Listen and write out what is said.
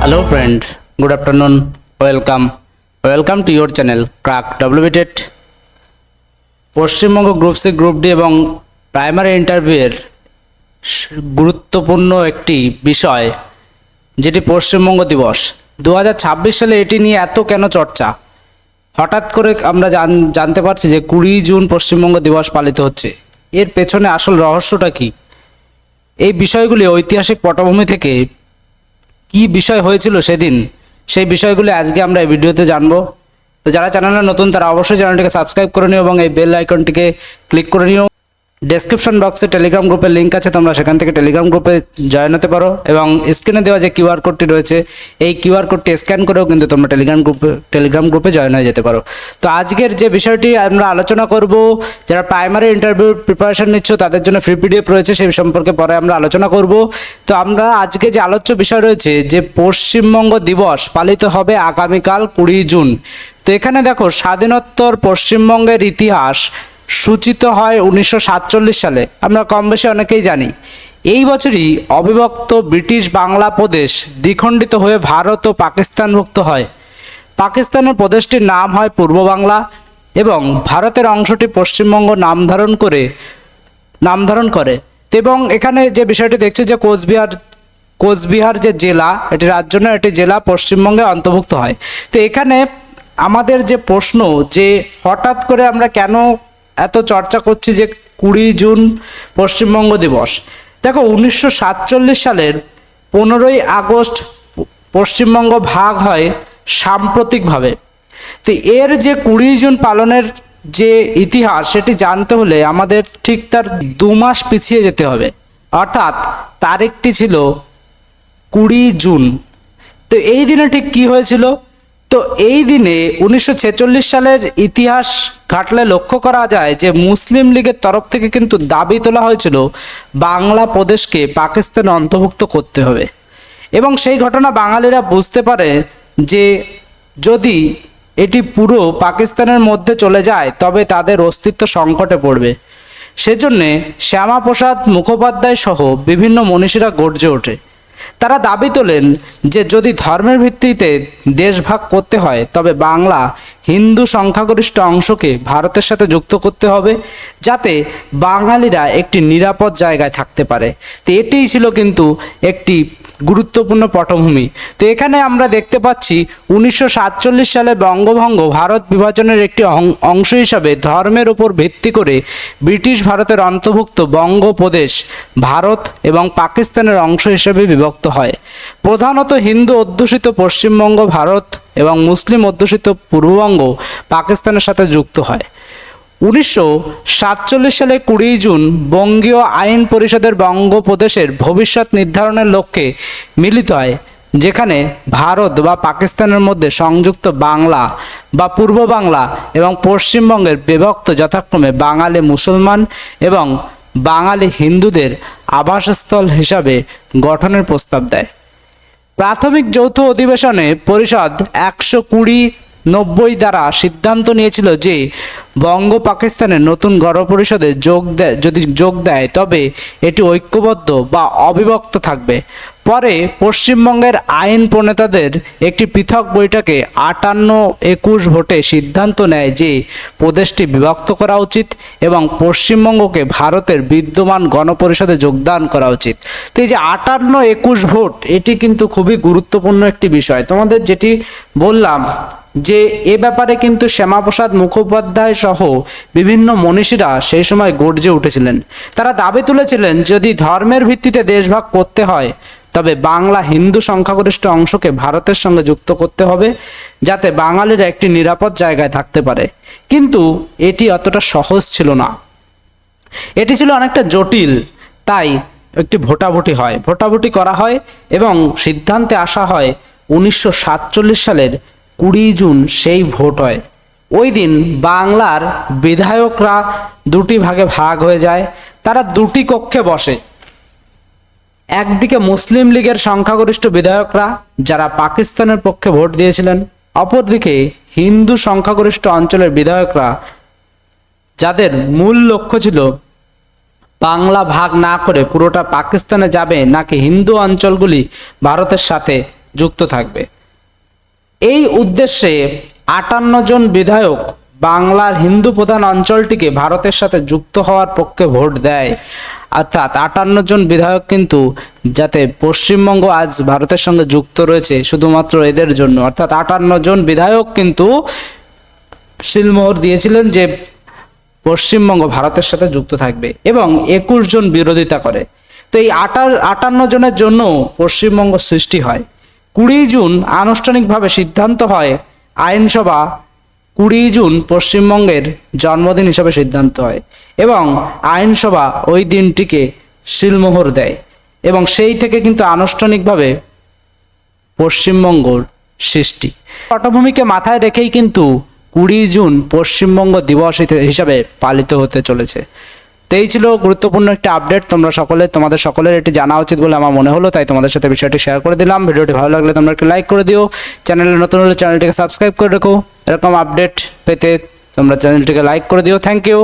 Hello friend, good afternoon, welcome to your channel Crack WBTET। Paschimbanga group C group D এবং primary ইন্টারভিউয়ের গুরুত্বপূর্ণ একটি বিষয় যেটি পশ্চিমবঙ্গ দিবস 2026 সালে এটি নিয়ে এত কেন চর্চা। হঠাৎ করে আমরা জানতে পারছি যে 20 জুন পশ্চিমবঙ্গ দিবস পালিত হচ্ছে। এর পেছনে আসল রহস্যটা কি? এই বিষয়গুলি ঐতিহাসিক পটভূমি থেকে কি বিষয় হয়েছিল সেদিন, সেই বিষয়গুলি আজকে আমরা এই ভিডিওতে জানবো। তো যারা চ্যানেলে নতুন তারা অবশ্যই চ্যানেলটিকে সাবস্ক্রাইব করে নিও এবং এই বেল আইকনটিকে ক্লিক করে নিও। ডেসক্রিপশন বক্সে টেলিগ্রাম গ্রুপের লিঙ্ক আছে, তোমরা সেখান থেকে টেলিগ্রাম গ্রুপে জয়েন হতে পারো এবং স্ক্রিনে দেওয়া যে কিউআর কোডটি রয়েছে এই কিউআর কোডটি স্ক্যান করেও কিন্তু তোমরা টেলিগ্রাম গ্রুপে জয়েন হয়ে যেতে পারো। তো আজকের যে বিষয়টি আমরা আলোচনা করব, যারা প্রাইমারি ইন্টারভিউর প্রিপারেশন নিচ্ছ তাদের জন্য ফ্রি পিডিএফ রয়েছে, সেই সম্পর্কে পরে আমরা আলোচনা করব। তো আমরা আজকে যে আলোচ্য বিষয় রয়েছে যে পশ্চিমবঙ্গ দিবস পালিত হবে আগামীকাল 20 জুন। তো এখানে দেখো, স্বাধীনোত্তর পশ্চিমবঙ্গের ইতিহাস সূচিত হয় 1947 সালে। আমরা কম বেশি অনেকেই জানি। এই বছরই অবিভক্ত ব্রিটিশ বাংলা প্রদেশ দ্বিখণ্ডিত হয়ে ভারত ও পাকিস্তানভুক্ত হয়। পাকিস্তানের প্রদেশটির নাম হয় পূর্ব বাংলা এবং ভারতের অংশটি পশ্চিমবঙ্গ নামধারণ করে। এবং এখানে যে বিষয়টি দেখছে যে কোচবিহার যে জেলা, এটি রাজ্য নয়, এটি জেলা পশ্চিমবঙ্গে অন্তর্ভুক্ত হয়। তো এখানে আমাদের যে প্রশ্ন, যে হঠাৎ করে আমরা কেন এত চর্চা করছি যে 20 জুন পশ্চিমবঙ্গ দিবস। দেখো, 1947 সালের 15ই আগস্ট পশ্চিমবঙ্গ ভাগ হয় সাম্প্রতিকভাবে। তো এর যে 20 জুন পালনের যে ইতিহাস, সেটি জানতে হলে আমাদের ঠিক তার 2 মাস পিছিয়ে যেতে হবে। অর্থাৎ তারিখটি ছিল 20 জুন। তো এই দিনে ঠিক কি হয়েছিল? তো এই দিনে 1946 সালের ইতিহাস ঘাটলে লক্ষ্য করা যায় যে মুসলিম লীগের তরফ থেকে কিন্তু দাবি তোলা হয়েছিল বাংলা প্রদেশকে পাকিস্তানে অন্তর্ভুক্ত করতে হবে। এবং সেই ঘটনা বাঙালিরা বুঝতে পারে যে যদি এটি পুরো পাকিস্তানের মধ্যে চলে যায় তবে তাদের অস্তিত্ব সংকটে পড়বে। সেজন্যে শ্যামাপ্রসাদ মুখোপাধ্যায় সহ বিভিন্ন মনীষীরা গর্জে ওঠে। তারা দাবি তোলেন যে যদি ধর্মের ভিত্তিতে দেশ ভাগ করতে হয় তবে বাংলা হিন্দু সংখ্যাগরিষ্ঠ অংশকে ভারতের সাথে যুক্ত করতে হবে, যাতে বাঙালিরা একটি নিরাপদ জায়গায় থাকতে পারে। তো এটিই ছিল কিন্তু একটি গুরুত্বপূর্ণ পটভূমি। তো এখানে আমরা দেখতে পাচ্ছি 1947 সালে বঙ্গভঙ্গ ভারত বিভাজনের একটি অংশ হিসাবে ধর্মের উপর ভিত্তি করে ব্রিটিশ ভারতের অন্তর্ভুক্ত বঙ্গপ্রদেশ ভারত এবং পাকিস্তানের অংশ হিসেবে বিভক্ত হয়। প্রধানত হিন্দু অধ্যুষিত পশ্চিমবঙ্গ ভারত এবং মুসলিম অধ্যুষিত পূর্ববঙ্গ পাকিস্তানের সাথে যুক্ত হয়। 1947 সালে 20 জুন বঙ্গীয় আইন পরিষদের বঙ্গপ্রদেশের ভবিষ্যৎ নির্ধারণের লক্ষ্যে মিলিত হয়, যেখানে ভারত বা পাকিস্তানের মধ্যে সংযুক্ত বাংলা বা পূর্ব বাংলা এবং পশ্চিমবঙ্গের বিভক্ত যথাক্রমে বাঙালি মুসলমান এবং বাঙালি হিন্দুদের আবাসস্থল হিসাবে গঠনের প্রস্তাব দেয়। প্রাথমিক যৌথ অধিবেশনে পরিষদ 120-90 দ্বারা সিদ্ধান্ত নিয়েছিল যে বঙ্গ পাকিস্তানের নতুন গণপরিষদে যদি যোগ দেয় তবে এটি ঐক্যবদ্ধ বা অবিভক্ত থাকবে। পরে পশ্চিমবঙ্গের আইন প্রণেতাদের একটি পৃথক বৈঠকে 58-21 ভোটে সিদ্ধান্ত নেয় যে প্রদেশটি বিভক্ত করা উচিত এবং পশ্চিমবঙ্গকে ভারতের বিদ্যমান গণপরিষদে যোগদান করা উচিত। তো এই যে 58-21 ভোট, এটি কিন্তু খুবই গুরুত্বপূর্ণ একটি বিষয়। তোমাদের যেটি বললাম যে এ ব্যাপারে কিন্তু শ্যামাপ্রসাদ মুখোপাধ্যায় সহ বিভিন্ন মনীষীরা সেই সময় গর্জে উঠেছিলেন। তারা দাবি তুলেছিলেন যদি ধর্মের ভিত্তিতে দেশভাগ করতে হয় তবে বাংলা হিন্দু সংখ্যাগরিষ্ঠ অংশকে ভারতের সঙ্গে যুক্ত করতে হবে, যাতে বাঙালিরা একটি নিরাপদ জায়গায় থাকতে পারে। কিন্তু এটি অতটা সহজ ছিল না, এটি ছিল অনেকটা জটিল। তাই একটি ভোটাভুটি করা হয় এবং সিদ্ধান্তে আসা হয় 1947 সালের 20 জুন সেই ভোট হয়। ওই দিন বাংলার বিধায়করা 2টি ভাগে ভাগ হয়ে যায়। তারা 2টি কক্ষে বসে। একদিকে মুসলিম লীগের সংখ্যাগরিষ্ঠ বিধায়করা যারা পাকিস্তানের পক্ষে ভোট দিয়েছিলেন, অপরদিকে হিন্দু সংখ্যাগরিষ্ঠ অঞ্চলের বিধায়করা যাদের মূল লক্ষ্য ছিল বাংলা ভাগ না করে পুরোটা পাকিস্তানে যাবে নাকি হিন্দু অঞ্চলগুলি ভারতের সাথে যুক্ত থাকবে। এই উদ্দেশ্যে 58 জন বিধায়ক বাংলার হিন্দু প্রধান অঞ্চলটিকে ভারতের সাথে যুক্ত হওয়ার পক্ষে ভোট দেয়। অর্থাৎ 58 জন বিধায়ক কিন্তু যাতে পশ্চিমবঙ্গ আজ ভারতের সঙ্গে যুক্ত রয়েছে শুধুমাত্র এদের জন্য, অর্থাৎ 58 জন বিধায়ক কিন্তু সিলমোহর দিয়েছিলেন যে পশ্চিমবঙ্গ ভারতের সাথে যুক্ত থাকবে, এবং 21 জন বিরোধিতা করে। তো এই 58 জনের জন্য পশ্চিমবঙ্গ সৃষ্টি হয়। 20 জুন আনুষ্ঠানিকভাবে সিদ্ধান্ত হয় আইনসভা, 20 জুন পশ্চিমবঙ্গের জন্মদিন হিসাবে সিদ্ধান্ত হয়, এবং আইনসভা ওই দিনটিকে সিলমোহর দেয়, এবং সেই থেকে কিন্তু আনুষ্ঠানিকভাবে পশ্চিমবঙ্গর সৃষ্টি। পটভূমিকে মাথায় রেখেই কিন্তু 20 জুন পশ্চিমবঙ্গ দিবস হিসাবে পালিত হতে চলেছে। তো এই ছিল গুরুত্বপূর্ণ একটা আপডেট। তোমাদের সকলের এটি জানা উচিত বলে আমার মনে হলো, তাই তোমাদের সাথে বিষয়টি শেয়ার করে দিলাম। ভিডিওটি ভালো লাগলে তোমরা একটু লাইক করে দিও, চ্যানেলে নতুন হলে চ্যানেলটিকে সাবস্ক্রাইব করে রেখো। এরকম আপডেট পেতে তোমরা চ্যানেলটিকে লাইক করে দিও। Thank you.